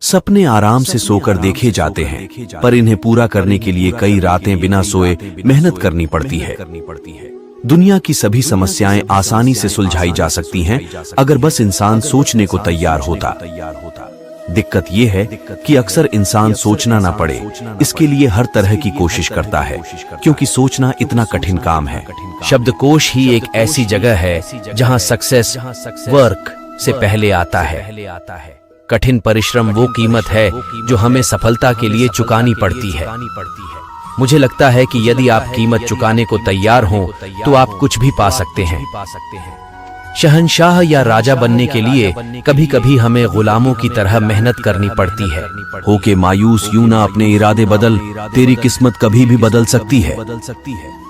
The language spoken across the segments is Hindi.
सपने आराम से सोकर देखे जाते हैं, पर इन्हें पूरा करने के लिए कई रातें बिना सोए मेहनत करनी पड़ती है। दुनिया की सभी समस्याएं आसानी से सुलझाई जा सकती हैं अगर बस इंसान सोचने को तैयार होता। दिक्कत यह है कि अक्सर इंसान सोचना ना पड़े, इसके लिए हर तरह की कोशिश करता है, क्योंकि सोचना इतना कठिन काम है। शब्दकोश ही एक ऐसी जगह है जहां सक्सेस वर्क से पहले आता है। कठिन परिश्रम वो कीमत है जो हमें सफलता के लिए चुकानी पड़ती है। मुझे लगता है कि यदि आप कीमत चुकाने को तैयार हों तो आप कुछ भी पा सकते हैं। शहंशाह या राजा बनने के लिए कभी कभी हमें गुलामों की तरह मेहनत करनी पड़ती है। होके मायूस यूं ना अपने इरादे बदल, तेरी किस्मत कभी भी बदल सकती है।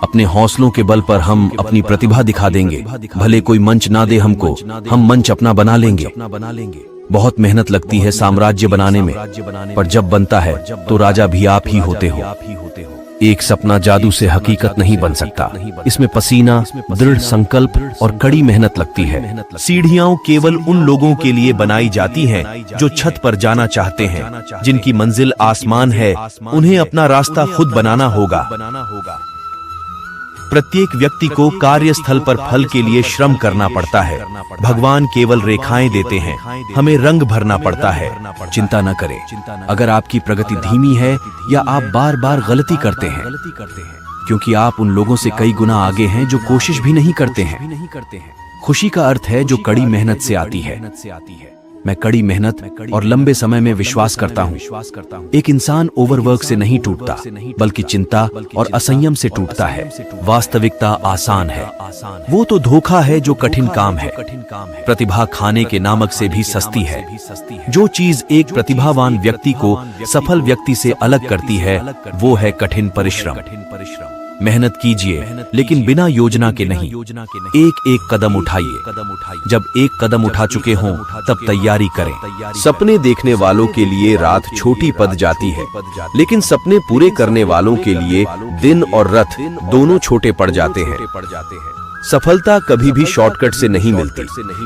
अपने हौसलों के बल पर हम अपनी प्रतिभा दिखा देंगे, भले कोई मंच ना दे हमको, हम मंच अपना बना लेंगे। बहुत मेहनत लगती है साम्राज्य बनाने में, पर जब बनता है तो राजा भी आप ही होते हो। एक सपना जादू से हकीकत नहीं बन सकता, इसमें पसीना, दृढ़ संकल्प और कड़ी मेहनत लगती है। सीढ़ियां केवल उन लोगों के लिए बनाई जाती हैं जो छत पर जाना चाहते हैं। जिनकी मंजिल आसमान है, उन्हें अपना रास्ता खुद बनाना होगा। प्रत्येक व्यक्ति को कार्यस्थल पर फल के लिए श्रम करना पड़ता है। भगवान केवल रेखाएं देते हैं, हमें रंग भरना पड़ता है। चिंता न करें अगर आपकी प्रगति धीमी है या आप बार बार गलती करते हैं, क्योंकि आप उन लोगों से कई गुना आगे हैं जो कोशिश भी नहीं करते हैं। खुशी का अर्थ है जो कड़ी मेहनत से आती है। मैं कड़ी मेहनत और लंबे समय में विश्वास करता हूँ। एक इंसान ओवरवर्क से नहीं टूटता, बल्कि चिंता और असंयम से टूटता है। वास्तविकता आसान है, वो तो धोखा है जो कठिन काम है। प्रतिभा खाने के नामक से भी सस्ती है। जो चीज एक प्रतिभावान व्यक्ति को सफल व्यक्ति से अलग करती है, वो है कठिन परिश्रम। मेहनत कीजिए, लेकिन बिना योजना के नहीं। एक एक कदम उठाइए। जब एक कदम उठा चुके हों, तब तैयारी करें। सपने देखने वालों के लिए रात छोटी पड़ जाती है, लेकिन सपने पूरे करने वालों के लिए दिन और रात दोनों छोटे पड़ जाते हैं। सफलता कभी भी शॉर्टकट से नहीं मिलती,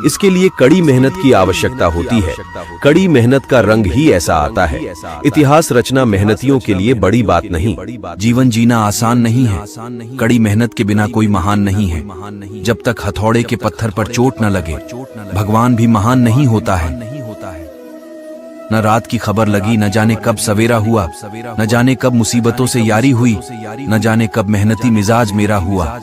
इसके लिए कड़ी मेहनत की आवश्यकता होती है। कड़ी मेहनत का रंग ही ऐसा आता है। इतिहास रचना मेहनतियों के लिए बड़ी बात नहीं। जीवन जीना आसान नहीं है, कड़ी मेहनत के बिना कोई महान नहीं है। जब तक हथौड़े के पत्थर पर चोट न लगे, भगवान भी महान नहीं होता है। न रात की खबर लगी, न जाने कब सवेरा हुआ, न जाने कब मुसीबतों से यारी हुई, न जाने कब मेहनती मिजाज मेरा हुआ।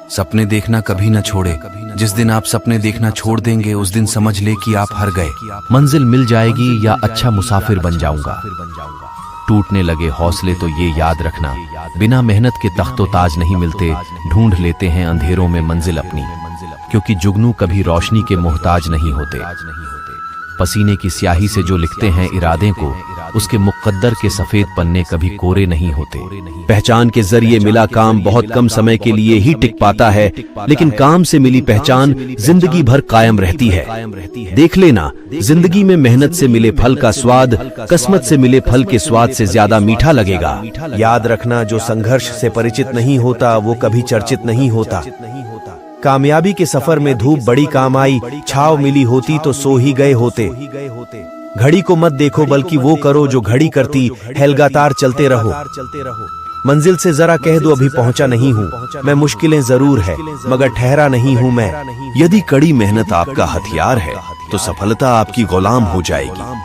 सपने देखना कभी न छोड़े। जिस दिन आप सपने देखना छोड़ देंगे, उस दिन समझ ले कि आप हार गए। मंजिल मिल जाएगी या अच्छा मुसाफिर बन जाऊंगा। टूटने लगे हौसले तो ये याद रखना, बिना मेहनत के तख्तो ताज नहीं मिलते। ढूंढ लेते हैं अंधेरों में मंजिल अपनी, क्योंकि जुगनू कभी रोशनी के मोहताज नहीं होते। पसीने की स्याही से जो लिखते हैं इरादे को, उसके मुकद्दर के सफेद पन्ने कभी कोरे नहीं होते। पहचान के जरिए मिला काम बहुत कम समय के लिए ही टिक पाता है, लेकिन काम से मिली पहचान जिंदगी भर कायम रहती है। देख लेना, जिंदगी में मेहनत से मिले फल का स्वाद किस्मत से मिले फल के स्वाद से ज्यादा मीठा लगेगा। याद रखना, जो संघर्ष से परिचित नहीं होता वो कभी चर्चित नहीं होता। कामयाबी के सफर में धूप बड़ी काम आई, छाव मिली होती तो सो ही गए होते। घड़ी को मत देखो, बल्कि वो करो जो घड़ी करती है। लगातार चलते रहो। मंजिल से जरा कह दो, अभी पहुंचा नहीं हूँ मैं। मुश्किलें जरूर है, मगर ठहरा नहीं हूँ मैं। यदि कड़ी मेहनत आपका हथियार है, तो सफलता आपकी गुलाम हो जाएगी।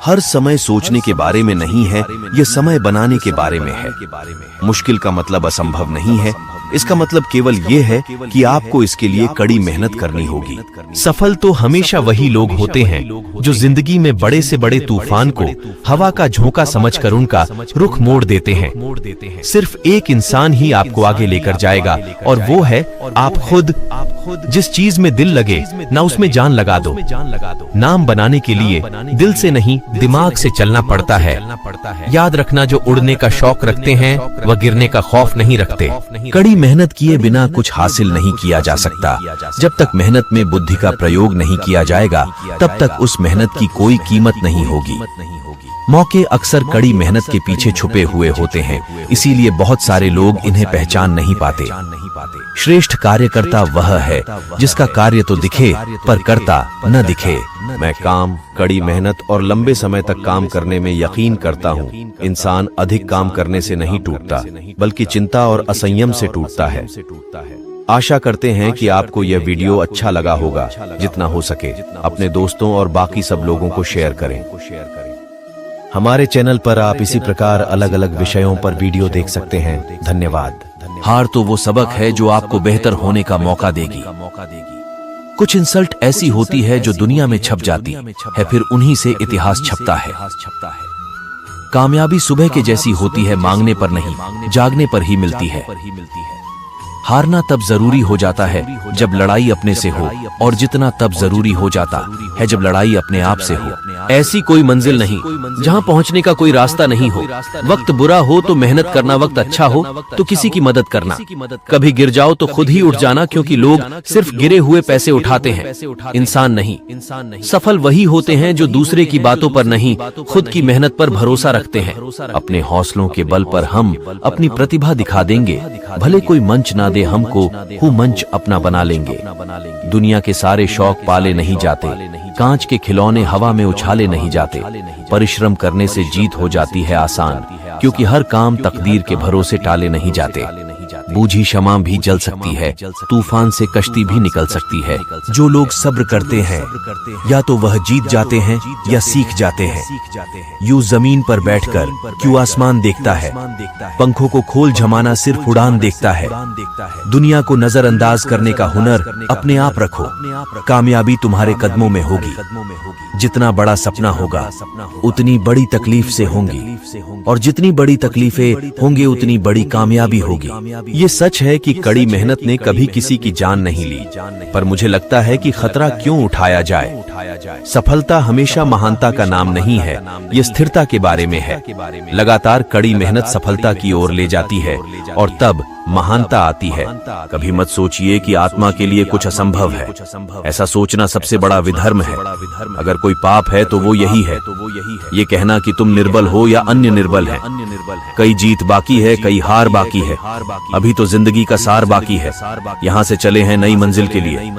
हर समय सोचने के बारे में नहीं है, यह समय बनाने के बारे में है। मुश्किल का मतलब असंभव नहीं है, इसका मतलब केवल यह है कि आपको इसके लिए कड़ी मेहनत करनी होगी। सफल तो हमेशा वही लोग होते हैं जो जिंदगी में बड़े से बड़े तूफान को हवा का झोंका समझकर उनका रुख मोड़ देते हैं। सिर्फ एक इंसान ही आपको आगे लेकर जाएगा, और वो है आप खुद। जिस चीज में दिल लगे ना, उसमें जान लगा दो। नाम बनाने के लिए दिल से नहीं, दिमाग से चलना पड़ता है। याद रखना, जो उड़ने का शौक रखते हैं वह गिरने का खौफ नहीं रखते। कड़ी मेहनत किए बिना कुछ हासिल नहीं किया जा सकता। जब तक मेहनत में बुद्धि का प्रयोग नहीं किया जाएगा, तब तक उस मेहनत की कोई कीमत नहीं होगी। मौके अक्सर कड़ी मेहनत के पीछे छुपे हुए होते हैं, इसीलिए बहुत सारे लोग इन्हें पहचान नहीं पाते। श्रेष्ठ कार्यकर्ता वह है जिसका कार्य तो दिखे पर करता न दिखे। मैं काम, कड़ी मेहनत और लंबे समय तक काम करने में यकीन करता हूँ। इंसान अधिक काम करने से नहीं टूटता, बल्कि चिंता और असंयम से टूटता है। आशा करते हैं कि आपको यह वीडियो अच्छा लगा होगा। जितना हो सके अपने दोस्तों और बाकी सब लोगों को शेयर करें। हमारे चैनल पर आप इसी प्रकार अलग अलग विषयों पर वीडियो देख सकते हैं। धन्यवाद। हार तो वो सबक है जो आपको बेहतर होने का मौका देगी। कुछ इंसल्ट ऐसी होती है जो दुनिया में छप जाती है, फिर उन्हीं से इतिहास छपता है। कामयाबी सुबह के जैसी होती है, मांगने पर नहीं, जागने पर ही मिलती है। हारना तब जरूरी हो जाता है जब लड़ाई अपने से हो, और जितना तब जरूरी हो जाता है जब लड़ाई अपने आप से हो। ऐसी कोई मंजिल नहीं जहां पहुंचने का कोई रास्ता नहीं हो। वक्त बुरा हो तो मेहनत करना, वक्त अच्छा हो तो किसी की मदद करना। कभी गिर जाओ तो खुद ही उठ जाना, क्योंकि लोग सिर्फ गिरे हुए पैसे उठाते हैं, इंसान नहीं। सफल वही होते हैं जो दूसरे की बातों पर नहीं, खुद की मेहनत पर भरोसा रखते हैं। अपने हौसलों के बल पर हम अपनी प्रतिभा दिखा देंगे। भले कोई मंच ना दे हमको, वो मंच अपना बना लेंगे। दुनिया के सारे शौक पाले नहीं जाते, कांच के खिलौने हवा में उछाले नहीं जाते। परिश्रम करने से जीत हो जाती है आसान, क्योंकि हर काम तकदीर के भरोसे टाले नहीं जाते। बूझी शमा भी जल सकती है, तूफान से कश्ती भी निकल सकती है। जो लोग सब्र करते हैं या तो वह जीत जाते हैं या सीख जाते हैं। यूं जमीन पर बैठकर क्यों आसमान देखता है, पंखों को खोल जमाना सिर्फ उड़ान देखता है। दुनिया को नजरअंदाज करने का हुनर अपने आप रखो। कामयाबी तुम्हारे कदमों में होगी। जितना बड़ा सपना होगा उतनी बड़ी तकलीफ से होंगी, और जितनी बड़ी तकलीफें होंगी उतनी बड़ी कामयाबी होगी। ये सच है कि कड़ी मेहनत ने कभी किसी की जान नहीं ली, पर मुझे लगता है कि खतरा क्यों उठाया जाए। सफलता हमेशा महानता का नाम नहीं है, ये स्थिरता के बारे में है। लगातार कड़ी मेहनत सफलता की ओर ले जाती है, और तब महानता आती है। कभी मत सोचिए कि आत्मा के लिए कुछ असंभव है। ऐसा सोचना सबसे बड़ा विधर्म है। अगर कोई पाप है तो वो यही है, ये कहना कि तुम निर्बल हो या अन्य निर्बल हैं। कई जीत बाकी है, कई हार बाकी है। अभी तो जिंदगी का सार बाकी है। यहाँ से चले हैं नई मंजिल के लिए।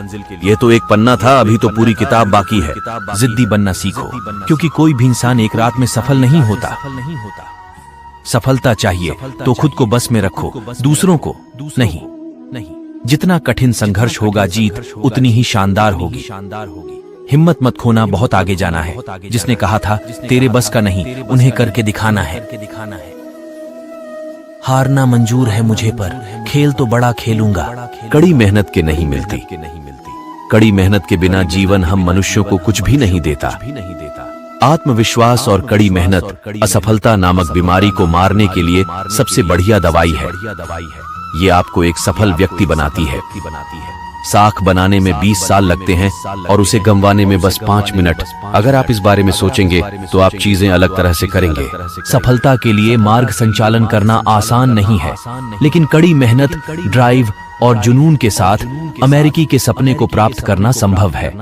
ये तो एक पन्ना था, अभी तो पूरी किताब बाकी है। जिद्दी बनना सीखो, क्योंकि कोई भी इंसान एक रात में सफल नहीं होता। सफलता चाहिए तो खुद को बस में रखो, दूसरों को नहीं। जितना कठिन संघर्ष होगा, जीत उतनी ही शानदार होगी। हिम्मत मत खोना, बहुत आगे जाना है। जिसने कहा था तेरे बस का नहीं, उन्हें करके दिखाना है। हारना मंजूर है मुझे, पर खेल तो बड़ा खेलूंगा। कड़ी मेहनत के नहीं मिलती। कड़ी मेहनत के बिना जीवन हम मनुष्यों को कुछ भी नहीं देता। आत्मविश्वास और कड़ी मेहनत असफलता नामक बीमारी को मारने के लिए सबसे बढ़िया दवाई है। ये आपको एक सफल व्यक्ति बनाती है। साख बनाने में 20 साल लगते हैं और उसे गंवाने में बस 5 मिनट। अगर आप इस बारे में सोचेंगे तो आप चीजें अलग तरह से करेंगे। सफलता के लिए मार्ग संचालन करना आसान नहीं है, लेकिन कड़ी मेहनत, ड्राइव और जुनून के साथ अमेरिकी के सपने को प्राप्त करना संभव है।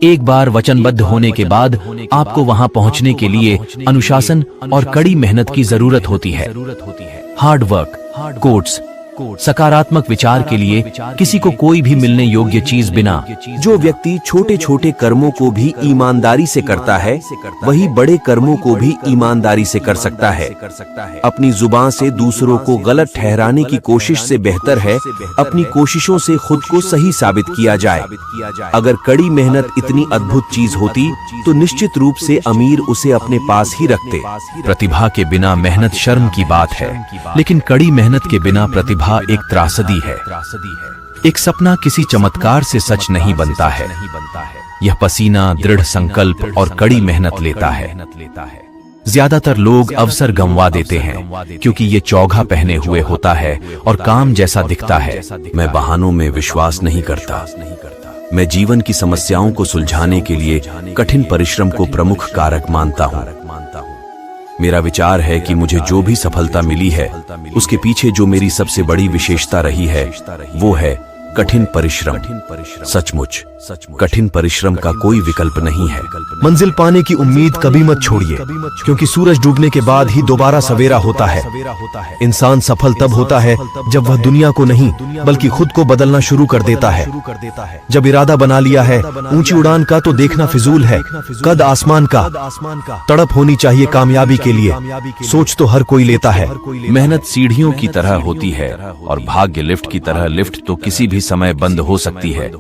एक बार वचनबद्ध होने के बाद आपको वहां पहुंचने के लिए अनुशासन और कड़ी मेहनत की जरूरत होती है। हार्ड वर्क, कोट्स, सकारात्मक विचार के लिए किसी को कोई भी मिलने योग्य चीज बिना। जो व्यक्ति छोटे छोटे कर्मों को भी ईमानदारी से करता है, वही बड़े कर्मों को भी ईमानदारी से कर सकता है। अपनी जुबान से दूसरों को गलत ठहराने की कोशिश से बेहतर है अपनी कोशिशों से खुद को सही साबित किया जाए। अगर कड़ी मेहनत इतनी अद्भुत चीज होती तो निश्चित रूप से अमीर उसे अपने पास ही रखते। प्रतिभा के बिना मेहनत शर्म की बात है, लेकिन कड़ी मेहनत के बिना प्रतिभा एक त्रासदी है। एक सपना किसी चमत्कार से सच नहीं बनता है। यह पसीना, दृढ़ संकल्प और कड़ी मेहनत लेता है। ज्यादातर लोग अवसर गंवा देते हैं क्योंकि ये चौघा पहने हुए होता है और काम जैसा दिखता है। मैं बहानों में विश्वास नहीं करता। मैं जीवन की समस्याओं को सुलझाने के लिए कठिन परिश्रम को प्रमुख कारक मानता हूँ। मेरा विचार है कि मुझे जो भी सफलता मिली है उसके पीछे जो मेरी सबसे बड़ी विशेषता रही है वो है कठिन परिश्रम। सचमुच कठिन परिश्रम का कोई विकल्प नहीं है। मंजिल पाने की उम्मीद कभी मत छोड़िए, क्योंकि सूरज डूबने के बाद ही दोबारा सवेरा होता है। इंसान सफल तब होता है जब वह दुनिया को नहीं बल्कि खुद को बदलना शुरू कर देता है। जब इरादा बना लिया है ऊंची उड़ान का तो देखना फिजूल है कद आसमान का। तड़प होनी चाहिए कामयाबी के लिए, सोच तो हर कोई लेता है। मेहनत सीढ़ियों की तरह होती है और भाग्य लिफ्ट की तरह। लिफ्ट तो किसी भी समय बंद हो सकती है,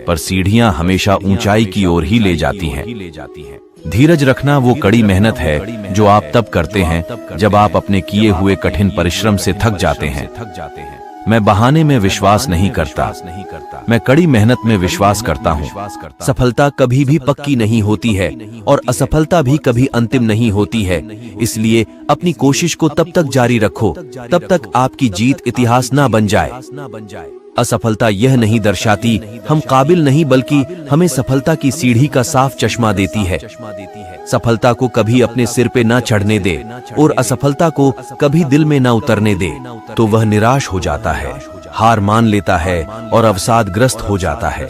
पर सीढ़ियां हमेशा ऊंचाई की ओर ही ले जाती हैं। धीरज रखना वो कड़ी मेहनत है जो आप तब करते हैं जब आप अपने किए हुए कठिन परिश्रम से थक जाते हैं। मैं बहाने में विश्वास नहीं करता, मैं कड़ी मेहनत में विश्वास करता हूँ। सफलता कभी भी पक्की नहीं होती है और असफलता भी कभी अंतिम नहीं होती है। इसलिए अपनी कोशिश को तब तक जारी रखो तब तक आपकी जीत इतिहास ना बन जाए। असफलता यह नहीं दर्शाती हम काबिल नहीं, बल्कि हमें सफलता की सीढ़ी का साफ चश्मा देती है। सफलता को कभी अपने सिर पे ना चढ़ने दे और असफलता को कभी दिल में ना उतरने दे, तो वह निराश हो जाता है, हार मान लेता है और अवसादग्रस्त हो जाता है।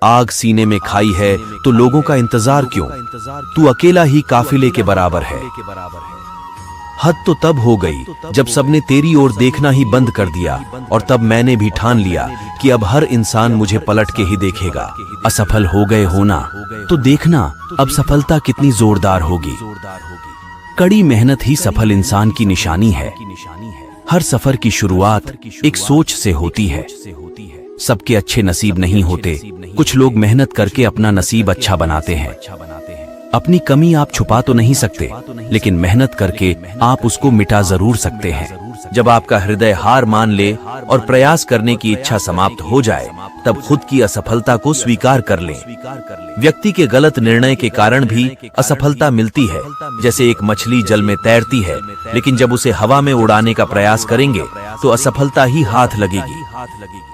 आग सीने में खाई है तो लोगों का इंतजार क्यों? तू अकेला ही काफिले के बराबर है। हद तो तब हो गई जब सबने तेरी ओर देखना ही बंद कर दिया, और तब मैंने भी ठान लिया कि अब हर इंसान मुझे पलट के ही देखेगा। असफल हो गए होना तो देखना अब सफलता कितनी जोरदार होगी। कड़ी मेहनत ही सफल इंसान की निशानी है। हर सफर की शुरुआत एक सोच से होती है। सबके अच्छे नसीब नहीं होते, कुछ लोग मेहनत करके अपना नसीब अच्छा बनाते हैं। अपनी कमी आप छुपा तो नहीं सकते, लेकिन मेहनत करके आप उसको मिटा जरूर सकते हैं। जब आपका हृदय हार मान ले और प्रयास करने की इच्छा समाप्त हो जाए, तब खुद की असफलता को स्वीकार कर लें। व्यक्ति के गलत निर्णय के कारण भी असफलता मिलती है। जैसे एक मछली जल में तैरती है, लेकिन जब उसे हवा में उड़ाने का प्रयास करेंगे तो असफलता ही हाथ लगेगी।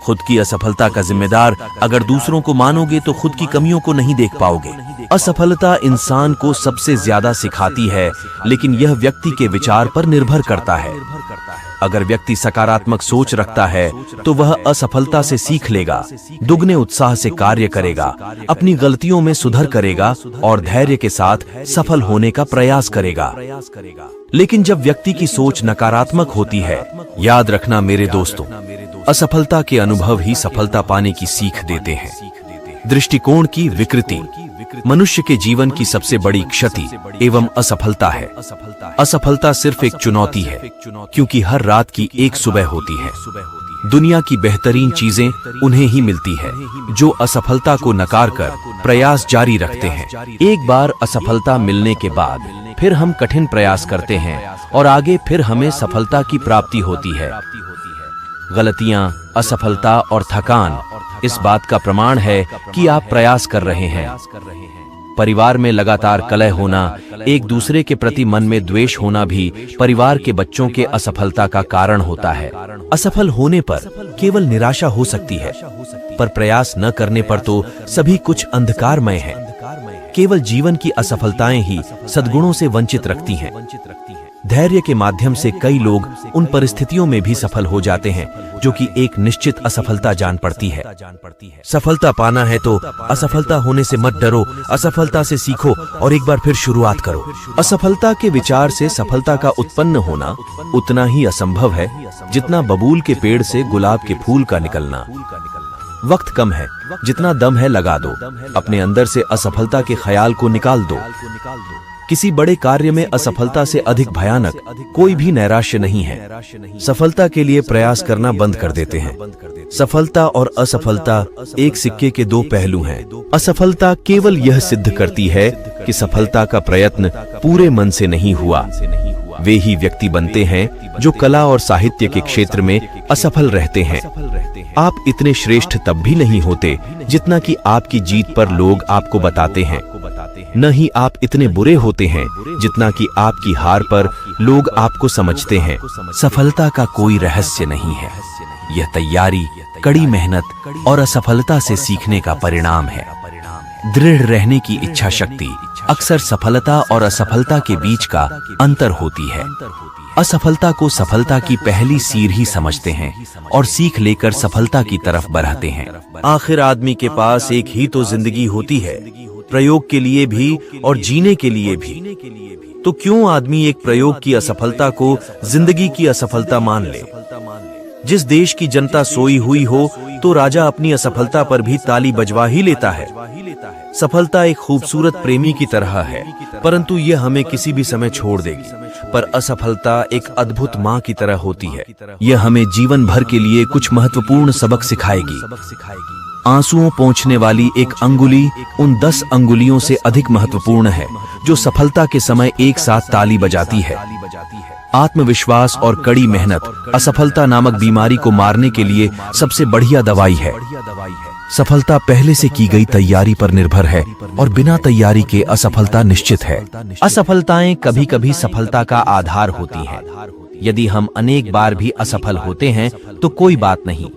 खुद की असफलता का जिम्मेदार अगर दूसरों को मानोगे तो खुद की कमियों को नहीं देख पाओगे। असफलता इंसान को सबसे ज्यादा सिखाती है, लेकिन यह व्यक्ति के विचार पर निर्भर करता है। अगर व्यक्ति सकारात्मक सोच रखता है तो वह असफलता से सीख लेगा, दुगने उत्साह से कार्य करेगा, अपनी गलतियों में सुधार करेगा और धैर्य के साथ सफल होने का प्रयास करेगा। लेकिन जब व्यक्ति की सोच नकारात्मक होती है, याद रखना मेरे दोस्तों, असफलता के अनुभव ही सफलता पाने की सीख देते हैं। दृष्टिकोण की विकृति मनुष्य के जीवन की सबसे बड़ी क्षति एवं असफलता है। असफलता सिर्फ एक चुनौती है, क्योंकि हर रात की एक सुबह होती है। दुनिया की बेहतरीन चीजें उन्हें ही मिलती है जो असफलता को नकार कर प्रयास जारी रखते हैं। एक बार असफलता मिलने के बाद फिर हम कठिन प्रयास करते हैं और आगे फिर हमें सफलता की प्राप्ति होती है। गलतियां, असफलता और थकान इस बात का प्रमाण है कि आप प्रयास कर रहे हैं। परिवार में लगातार कलह होना, एक दूसरे के प्रति मन में द्वेष होना भी परिवार के बच्चों के असफलता का कारण होता है। असफल होने पर केवल निराशा हो सकती है, पर प्रयास न करने पर तो सभी कुछ अंधकारमय है। केवल जीवन की असफलताएं ही सद्गुणों से वंचित रखती हैं। धैर्य के माध्यम से कई लोग उन परिस्थितियों में भी सफल हो जाते हैं जो कि एक निश्चित असफलता जान पड़ती है। सफलता पाना है तो असफलता होने से मत डरो, असफलता से सीखो और एक बार फिर शुरुआत करो। असफलता के विचार से सफलता का उत्पन्न होना उतना ही असंभव है जितना बबूल के पेड़ से गुलाब के फूल का निकलना। वक्त कम है, जितना दम है लगा दो। अपने अंदर से असफलता के ख्याल को निकाल दो। किसी बड़े कार्य में असफलता से अधिक भयानक कोई भी नैराश्य नहीं है। सफलता के लिए प्रयास करना बंद कर देते हैं। सफलता और असफलता एक सिक्के के दो पहलू हैं। असफलता केवल यह सिद्ध करती है कि सफलता का प्रयत्न पूरे मन से नहीं हुआ। वे ही व्यक्ति बनते हैं जो कला और साहित्य के क्षेत्र में असफल रहते हैं। आप इतने श्रेष्ठ तब भी नहीं होते जितना कि आपकी जीत पर लोग आपको बताते हैं। न ही आप इतने बुरे होते हैं जितना कि आपकी हार पर लोग आपको समझते हैं। सफलता का कोई रहस्य नहीं है, यह तैयारी, कड़ी मेहनत और असफलता से सीखने का परिणाम है। दृढ़ रहने की इच्छा शक्ति अक्सर सफलता और असफलता के बीच का अंतर होती है। असफलता को सफलता की पहली सीढ़ी ही समझते हैं और सीख लेकर सफलता की तरफ बढ़ते हैं। आखिर आदमी के पास एक ही तो जिंदगी होती है, प्रयोग के लिए भी और जीने के लिए भी। तो क्यों आदमी एक प्रयोग की असफलता को जिंदगी की असफलता मान ले? जिस देश की जनता सोई हुई हो तो राजा अपनी असफलता पर भी ताली बजवा ही लेता है। सफलता एक खूबसूरत प्रेमी की तरह है, परंतु यह हमें किसी भी समय छोड़ देगी। पर असफलता एक अद्भुत माँ की तरह होती है। यह हमें जीवन भर के लिए कुछ महत्वपूर्ण सबक सिखाएगी। आंसुओं पोंछने वाली एक अंगुली उन 10 अंगुलियों से अधिक महत्वपूर्ण है जो सफलता के समय एक साथ ताली बजाती है। आत्मविश्वास और कड़ी मेहनत असफलता नामक बीमारी को मारने के लिए सबसे बढ़िया दवाई है। सफलता पहले से की गई तैयारी पर निर्भर है और बिना तैयारी के असफलता निश्चित है। असफलताएं कभी कभी सफलता का आधार होती हैं। यदि हम अनेक बार भी असफल होते हैं तो कोई बात नहीं।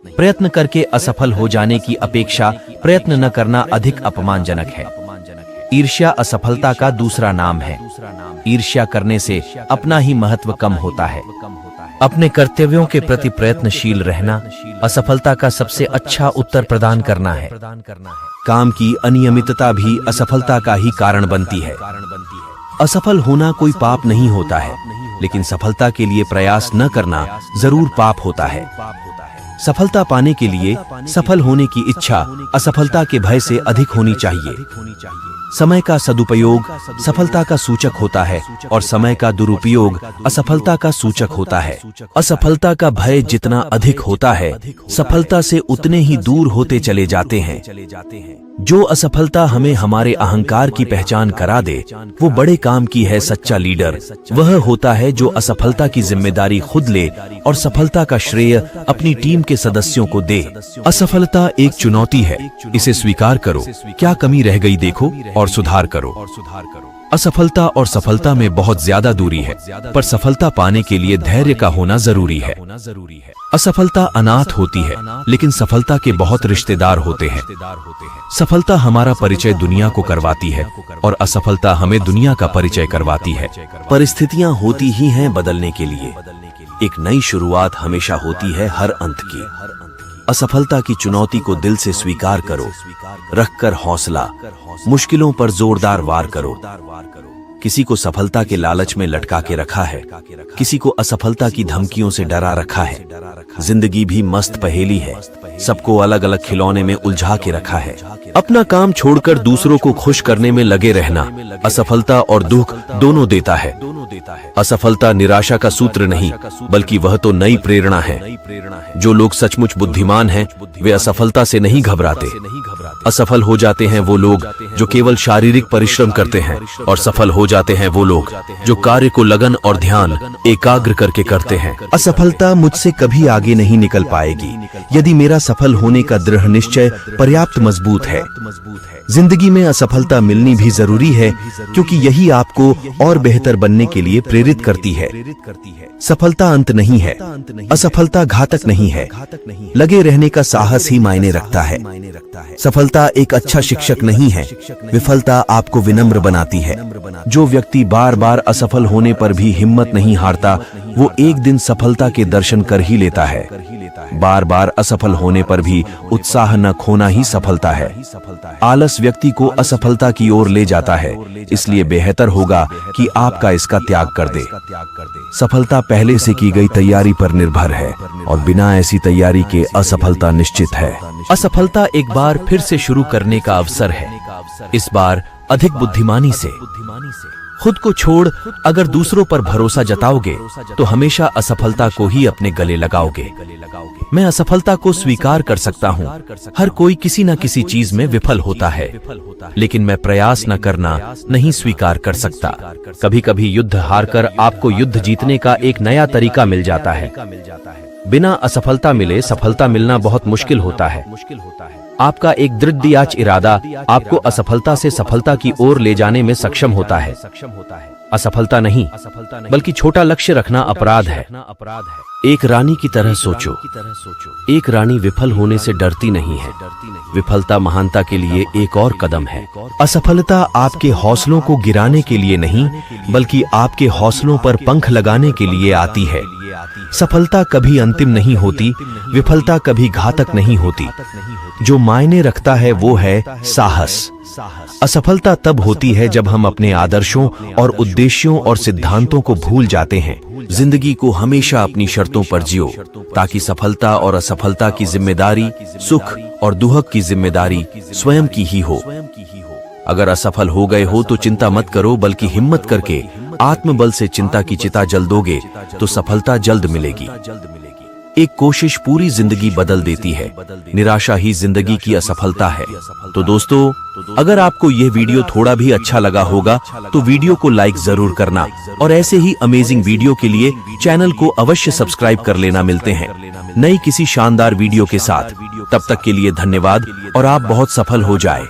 प्रयत्न करके असफल हो जाने की अपेक्षा प्रयत्न न करना अधिक अपमानजनक है। ईर्ष्या असफलता का दूसरा नाम है। ईर्ष्या करने से अपना ही महत्व कम होता है। अपने कर्तव्यों के प्रति प्रयत्नशील रहना असफलता का सबसे अच्छा उत्तर प्रदान करना है। काम की अनियमितता भी असफलता का ही कारण बनती है। असफल होना कोई पाप नहीं होता है, लेकिन सफलता के लिए प्रयास न करना जरूर पाप होता है। सफलता पाने के लिए सफल होने की इच्छा असफलता के भय से अधिक होनी चाहिए। समय का सदुपयोग सफलता का सूचक होता है और समय का दुरुपयोग असफलता का सूचक होता है। असफलता का भय जितना अधिक होता है, सफलता से उतने ही दूर होते चले जाते हैं। जो असफलता हमें हमारे अहंकार की पहचान करा दे, वो बड़े काम की है सच्चा लीडर। वह होता है जो असफलता की जिम्मेदारी खुद ले और सफलता का श्रेय अपनी टीम के सदस्यों को दे। असफलता एक चुनौती है, इसे स्वीकार करो। क्या कमी रह गई देखो और सुधार करो। असफलता और सफलता में बहुत ज्यादा दूरी है, पर सफलता पाने के लिए धैर्य का होना जरूरी है। असफलता अनाथ होती है, लेकिन सफलता के बहुत रिश्तेदार होते हैं। सफलता हमारा परिचय दुनिया को करवाती है और असफलता हमें दुनिया का परिचय करवाती है। परिस्थितियां होती ही हैं बदलने के लिए। एक नई शुरुआत हमेशा होती है हर अंत की। असफलता की चुनौती को दिल से स्वीकार करो, रखकर हौसला, मुश्किलों पर जोरदार वार करो। किसी को सफलता के लालच में लटका के रखा है, किसी को असफलता की धमकियों से डरा रखा है। जिंदगी भी मस्त पहेली है, सबको अलग अलग खिलौने में उलझा के रखा है। अपना काम छोड़कर दूसरों को खुश करने में लगे रहना असफलता और दुख दोनों देता है। असफलता निराशा का सूत्र नहीं, बल्कि वह तो नई प्रेरणा है। जो लोग सचमुच बुद्धिमान हैं, वे असफलता से नहीं घबराते। असफल हो जाते हैं वो लोग जो केवल शारीरिक परिश्रम करते हैं, और सफल हो जाते हैं वो लोग जो कार्य को लगन और ध्यान एकाग्र करके करते हैं। असफलता मुझसे कभी आगे नहीं निकल पाएगी यदि मेरा सफल होने का दृढ़ निश्चय पर्याप्त मजबूत है। जिंदगी में असफलता मिलनी भी जरूरी है, क्योंकि यही आपको और बेहतर बनने के लिए प्रेरित करती है। सफलता अंत नहीं है, असफलता घातक नहीं है। लगे रहने का साहस ही मायने रखता है। सफलता एक अच्छा शिक्षक नहीं है, विफलता आपको विनम्र बनाती है। जो व्यक्ति बार बार असफल होने पर भी हिम्मत नहीं हारता, वो एक दिन सफलता के दर्शन कर ही लेता है। बार बार असफल होने पर भी उत्साह न खोना ही सफलता है। आलस व्यक्ति को असफलता की ओर ले जाता है, इसलिए बेहतर होगा कि आपका इसका त्याग कर दे। सफलता पहले से की गई तैयारी पर निर्भर है, और बिना ऐसी तैयारी के असफलता निश्चित है। असफलता एक बार फिर से शुरू करने का अवसर है, इस बार अधिक बुद्धिमानी से। खुद को छोड़ अगर दूसरों पर भरोसा जताओगे तो हमेशा असफलता को ही अपने गले लगाओगे। मैं असफलता को स्वीकार कर सकता हूँ। हर कोई किसी न किसी चीज में विफल होता है, लेकिन मैं प्रयास न करना नहीं स्वीकार कर सकता। कभी कभी युद्ध हारकर आपको युद्ध जीतने का एक नया तरीका मिल जाता है। बिना असफलता मिले सफलता मिलना बहुत मुश्किल होता है। आपका एक दृढ़ इरादा आपको असफलता से सफलता की ओर ले जाने में सक्षम होता है। असफलता नहीं, बल्कि छोटा लक्ष्य रखना अपराध है। एक रानी की तरह सोचो। एक रानी विफल होने से डरती नहीं है। विफलता महानता के लिए एक और कदम है। असफलता आपके हौसलों को गिराने के लिए नहीं, बल्कि आपके हौसलों पर पंख लगाने के लिए आती है। सफलता कभी अंतिम नहीं होती, विफलता कभी घातक नहीं होती। जो मायने रखता है वो है साहस। असफलता तब होती है जब हम अपने आदर्शों और उद्देश्यों और सिद्धांतों को भूल जाते हैं। जिंदगी को हमेशा अपनी शर्तों पर जियो, ताकि सफलता और असफलता की जिम्मेदारी, सुख और दुख की जिम्मेदारी स्वयं की ही हो। अगर असफल हो गए हो तो चिंता मत करो, बल्कि हिम्मत करके आत्मबल से चिंता की चिता जल दोगे तो सफलता जल्द मिलेगी। एक कोशिश पूरी जिंदगी बदल देती है। निराशा ही जिंदगी की असफलता है। तो दोस्तों, अगर आपको यह वीडियो थोड़ा भी अच्छा लगा होगा तो वीडियो को लाइक जरूर करना, और ऐसे ही अमेजिंग वीडियो के लिए चैनल को अवश्य सब्सक्राइब कर लेना। मिलते हैं नई किसी शानदार वीडियो के साथ। तब तक के लिए धन्यवाद, और आप बहुत सफल हो जाए।